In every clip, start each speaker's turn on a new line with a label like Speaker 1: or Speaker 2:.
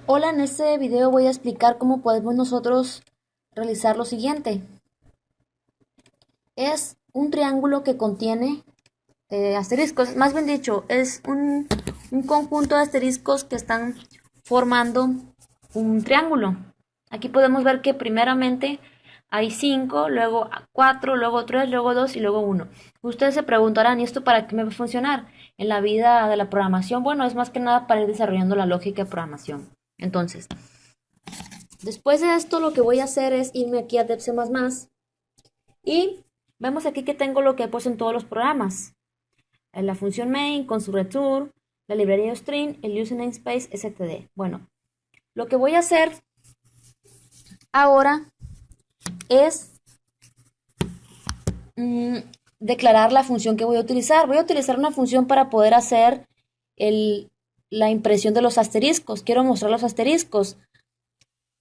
Speaker 1: Hola, en este video voy a explicar cómo podemos nosotros realizar lo siguiente. Es un triángulo que contiene asteriscos, más bien dicho, es un conjunto de asteriscos que están formando un triángulo. Aquí podemos ver que primeramente hay 5, luego 4, luego 3, luego 2 y luego uno. Ustedes se preguntarán, ¿y esto para qué me va a funcionar? En la vida de la programación, bueno, es más que nada para ir desarrollando la lógica de programación. Entonces, después de esto, lo que voy a hacer es irme aquí a Depc++ y vemos aquí que tengo lo que he puesto en todos los programas. La función main con su return, la librería string, el use namespace, std. Bueno, lo que voy a hacer ahora es mmm, declarar la función que voy a utilizar. Voy a utilizar una función para poder hacer la impresión de los asteriscos. Quiero mostrar los asteriscos.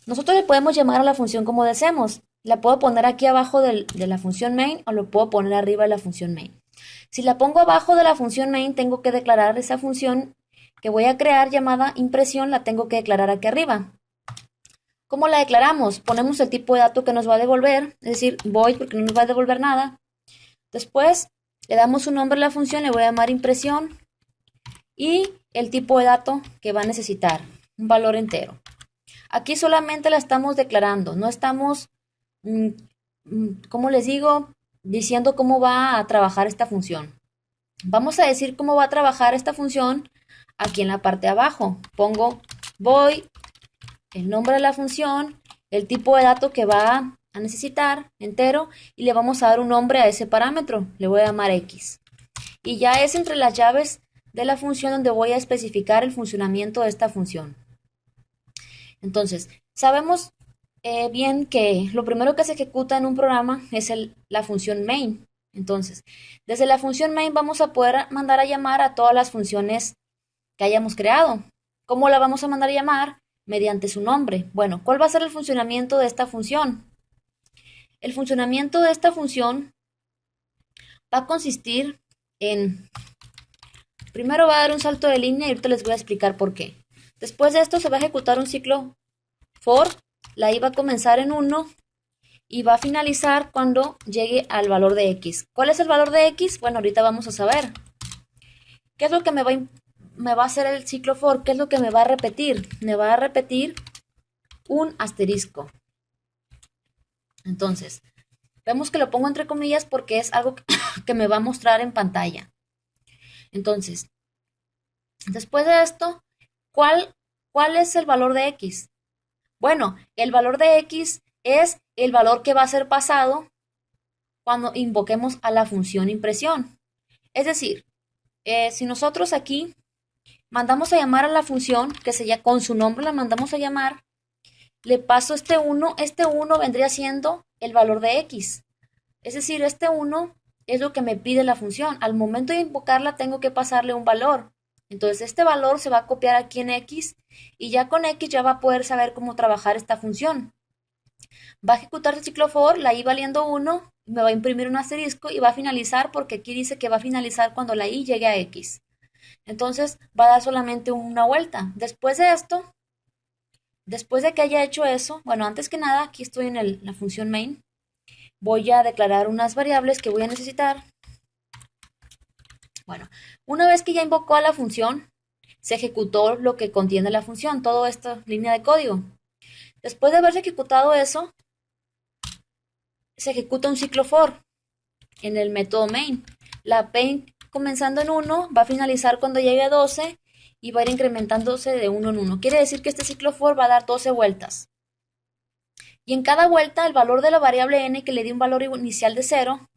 Speaker 1: Nosotros le podemos llamar a la función como deseemos. La puedo poner aquí abajo de la función main o lo puedo poner arriba de la función main. Si la pongo abajo de la función main, tengo que declarar esa función que voy a crear llamada impresión, la tengo que declarar aquí arriba. ¿Cómo la declaramos? Ponemos el tipo de dato que nos va a devolver, es decir, void porque no nos va a devolver nada. Después le damos un nombre a la función, le voy a llamar impresión y el tipo de dato que va a necesitar, un valor entero. Aquí solamente la estamos declarando, no estamos, como les digo, diciendo cómo va a trabajar esta función. Vamos a decir cómo va a trabajar esta función aquí en la parte de abajo. Pongo void, el nombre de la función, el tipo de dato que va a necesitar entero y le vamos a dar un nombre a ese parámetro. Le voy a llamar X. Y ya es entre las llaves de la función donde voy a especificar el funcionamiento de esta función. Entonces, sabemos bien que lo primero que se ejecuta en un programa es la función main. Entonces, desde la función main vamos a poder mandar a llamar a todas las funciones que hayamos creado. ¿Cómo la vamos a mandar a llamar? Mediante su nombre. Bueno, ¿cuál va a ser el funcionamiento de esta función? El funcionamiento de esta función va a consistir en, primero va a dar un salto de línea y ahorita les voy a explicar por qué. Después de esto se va a ejecutar un ciclo for, la i va a comenzar en 1 y va a finalizar cuando llegue al valor de x. ¿Cuál es el valor de x? Bueno, ahorita vamos a saber. ¿Qué es lo que me va a hacer el ciclo for? ¿Qué es lo que me va a repetir? Me va a repetir un asterisco. Entonces, vemos que lo pongo entre comillas porque es algo que me va a mostrar en pantalla. Entonces, después de esto, ¿cuál es el valor de x? Bueno, el valor de x es el valor que va a ser pasado cuando invoquemos a la función impresión. Es decir, si nosotros aquí mandamos a llamar a la función, que se llama con su nombre la mandamos a llamar, le paso este 1 vendría siendo el valor de x. Es decir, este 1 es lo que me pide la función. Al momento de invocarla tengo que pasarle un valor. Entonces este valor se va a copiar aquí en x y ya con x ya va a poder saber cómo trabajar esta función. Va a ejecutar el ciclo for, la i valiendo 1, me va a imprimir un asterisco y va a finalizar porque aquí dice que va a finalizar cuando la i llegue a x. Entonces va a dar solamente una vuelta. Después de esto, después de que haya hecho eso, bueno, antes que nada, aquí estoy en la función main, voy a declarar unas variables que voy a necesitar. Bueno, una vez que ya invocó a la función, se ejecutó lo que contiene la función, toda esta línea de código. Después de haberse ejecutado eso, se ejecuta un ciclo for en el método main. La main comenzando en 1 va a finalizar cuando llegue a 12 y va a ir incrementándose de 1 en 1. Quiere decir que este ciclo for va a dar 12 vueltas. Y en cada vuelta el valor de la variable n, que le di un valor inicial de 0,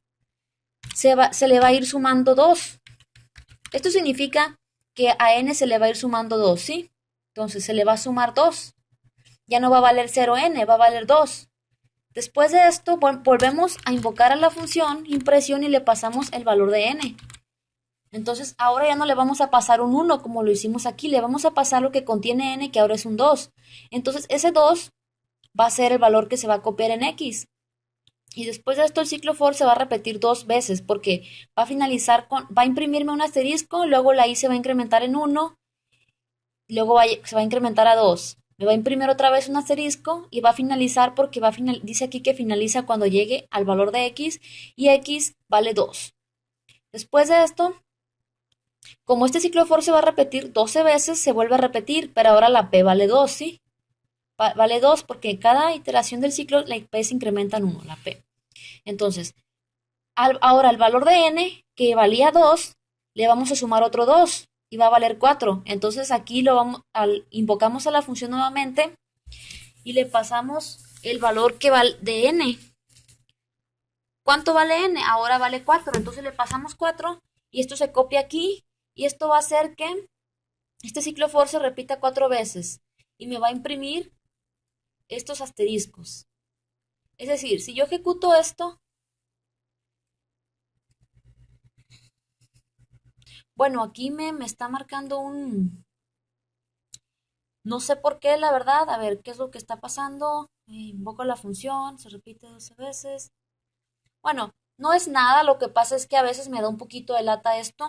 Speaker 1: se le va a ir sumando 2. Esto significa que a n se le va a ir sumando 2, ¿sí? Entonces se le va a sumar 2. Ya no va a valer 0n, va a valer 2. Después de esto, volvemos a invocar a la función impresión y le pasamos el valor de n. Entonces ahora ya no le vamos a pasar un 1 como lo hicimos aquí, le vamos a pasar lo que contiene n, que ahora es un 2. Entonces ese 2 va a ser el valor que se va a copiar en x. Y después de esto el ciclo for se va a repetir dos veces porque va a finalizar va a imprimirme un asterisco, luego la i se va a incrementar en 1, luego se va a incrementar a 2. Me va a imprimir otra vez un asterisco y va a finalizar porque dice aquí que finaliza cuando llegue al valor de x y x vale 2. Después de esto, como este ciclo for se va a repetir 12 veces, se vuelve a repetir, pero ahora la p vale 2, ¿sí? Vale 2 porque cada iteración del ciclo la p se incrementa en 1, la p. Entonces, ahora el valor de n, que valía 2, le vamos a sumar otro 2 y va a valer 4. Entonces aquí invocamos a la función nuevamente y le pasamos el valor que vale de n. ¿Cuánto vale n? Ahora vale 4. Entonces le pasamos 4 y esto se copia aquí y esto va a hacer que este ciclo for se repita 4 veces y me va a imprimir estos asteriscos. Es decir, si yo ejecuto esto, bueno, aquí me está marcando no sé por qué, la verdad, a ver qué es lo que está pasando. Invoco la función, se repite 12 veces. Bueno, no es nada, lo que pasa es que a veces me da un poquito de lata esto,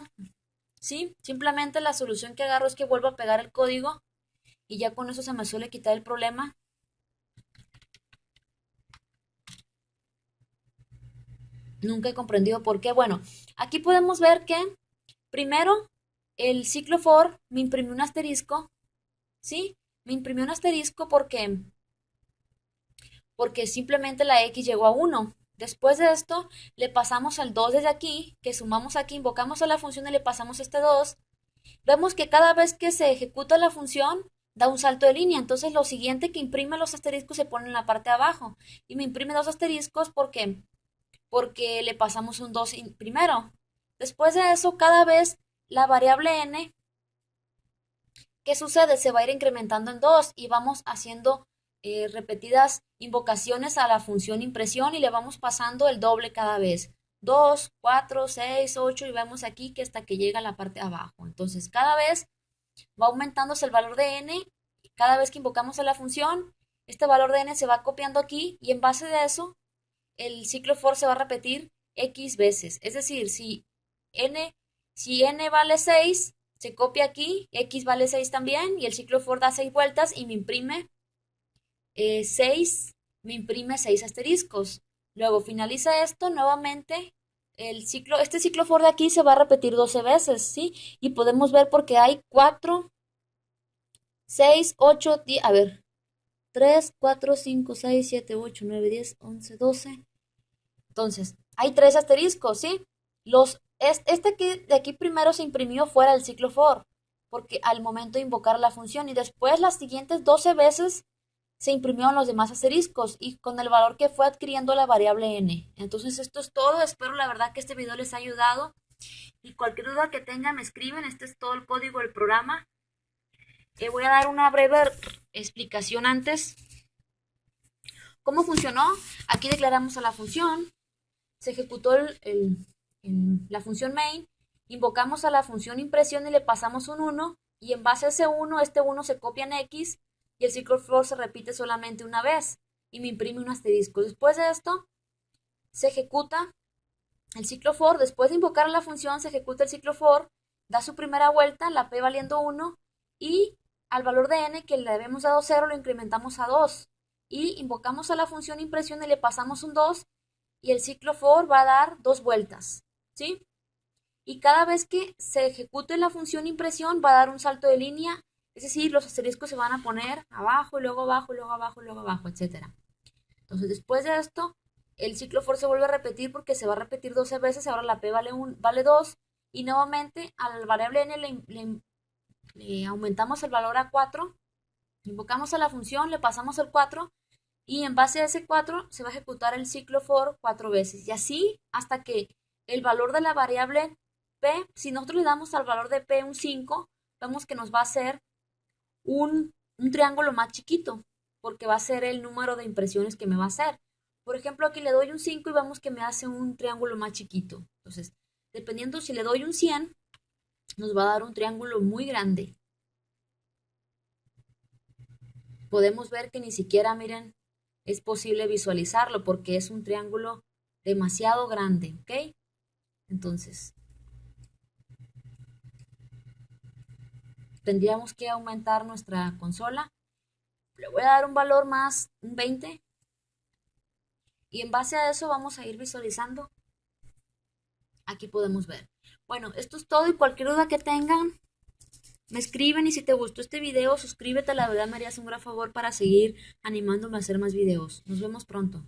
Speaker 1: ¿sí? Simplemente la solución que agarro es que vuelvo a pegar el código y ya con eso se me suele quitar el problema. Nunca he comprendido por qué. Bueno, aquí podemos ver que primero el ciclo for me imprimió un asterisco, ¿sí? Me imprimió un asterisco porque simplemente la x llegó a 1. Después de esto, le pasamos al 2 desde aquí, que sumamos aquí, invocamos a la función y le pasamos este 2. Vemos que cada vez que se ejecuta la función, da un salto de línea. Entonces, lo siguiente que imprime los asteriscos se pone en la parte de abajo. Y me imprime dos asteriscos porque le pasamos un 2 primero. Después de eso, cada vez la variable n, ¿qué sucede? Se va a ir incrementando en 2 y vamos haciendo repetidas invocaciones a la función impresión y le vamos pasando el doble cada vez. 2, 4, 6, 8 y vemos aquí que hasta que llega a la parte de abajo. Entonces, cada vez va aumentándose el valor de n. Cada vez que invocamos a la función, este valor de n se va copiando aquí y en base de eso, el ciclo for se va a repetir x veces. Es decir, n, si n vale 6, se copia aquí, x vale 6 también, y el ciclo for da 6 vueltas y me imprime 6, me imprime 6 asteriscos. Luego finaliza esto, nuevamente este ciclo for de aquí se va a repetir 12 veces, ¿sí? Y podemos ver porque hay 4, 6, 8, 10, a ver, 3, 4, 5, 6, 7, 8, 9, 10, 11, 12. Entonces, hay tres asteriscos, ¿sí? Este que de aquí primero se imprimió fuera del ciclo for, porque al momento de invocar la función y después las siguientes 12 veces se imprimieron los demás asteriscos y con el valor que fue adquiriendo la variable n. Entonces, esto es todo. Espero la verdad que este video les haya ayudado y cualquier duda que tengan me escriben. Este es todo el código del programa. Voy a dar una breve explicación antes. ¿Cómo funcionó? Aquí declaramos a la función, se ejecutó la función main, invocamos a la función impresión y le pasamos un 1 y en base a ese 1, este 1 se copia en x y el ciclo for se repite solamente una vez y me imprime un asterisco. Después de esto, se ejecuta el ciclo for, después de invocar a la función, se ejecuta el ciclo for, da su primera vuelta, la p valiendo 1 y al valor de n que le habíamos dado 0 lo incrementamos a 2 y invocamos a la función impresión y le pasamos un 2 y el ciclo for va a dar 2 vueltas, ¿sí? Y cada vez que se ejecute la función impresión va a dar un salto de línea, es decir, los asteriscos se van a poner abajo, y luego abajo, y luego abajo, y luego abajo, etcétera. Entonces, después de esto, el ciclo for se vuelve a repetir porque se va a repetir 12 veces, ahora la p vale 2 y nuevamente a la variable n le aumentamos el valor a 4, invocamos a la función, le pasamos el 4 y en base a ese 4 se va a ejecutar el ciclo for 4 veces y así hasta que el valor de la variable p, si nosotros le damos al valor de p un 5, vemos que nos va a hacer un triángulo más chiquito porque va a ser el número de impresiones que me va a hacer. Por ejemplo, aquí le doy un 5 y vemos que me hace un triángulo más chiquito. Entonces, dependiendo si le doy un 100, nos va a dar un triángulo muy grande. Podemos ver que ni siquiera, miren, es posible visualizarlo porque es un triángulo demasiado grande, ¿ok? Entonces, tendríamos que aumentar nuestra consola Le voy a dar un valor más, un 20, y en base a eso vamos a ir visualizando. Aquí podemos ver. Bueno, esto es todo y cualquier duda que tengan, me escriben y si te gustó este video, suscríbete, la verdad me harías un gran favor para seguir animándome a hacer más videos. Nos vemos pronto.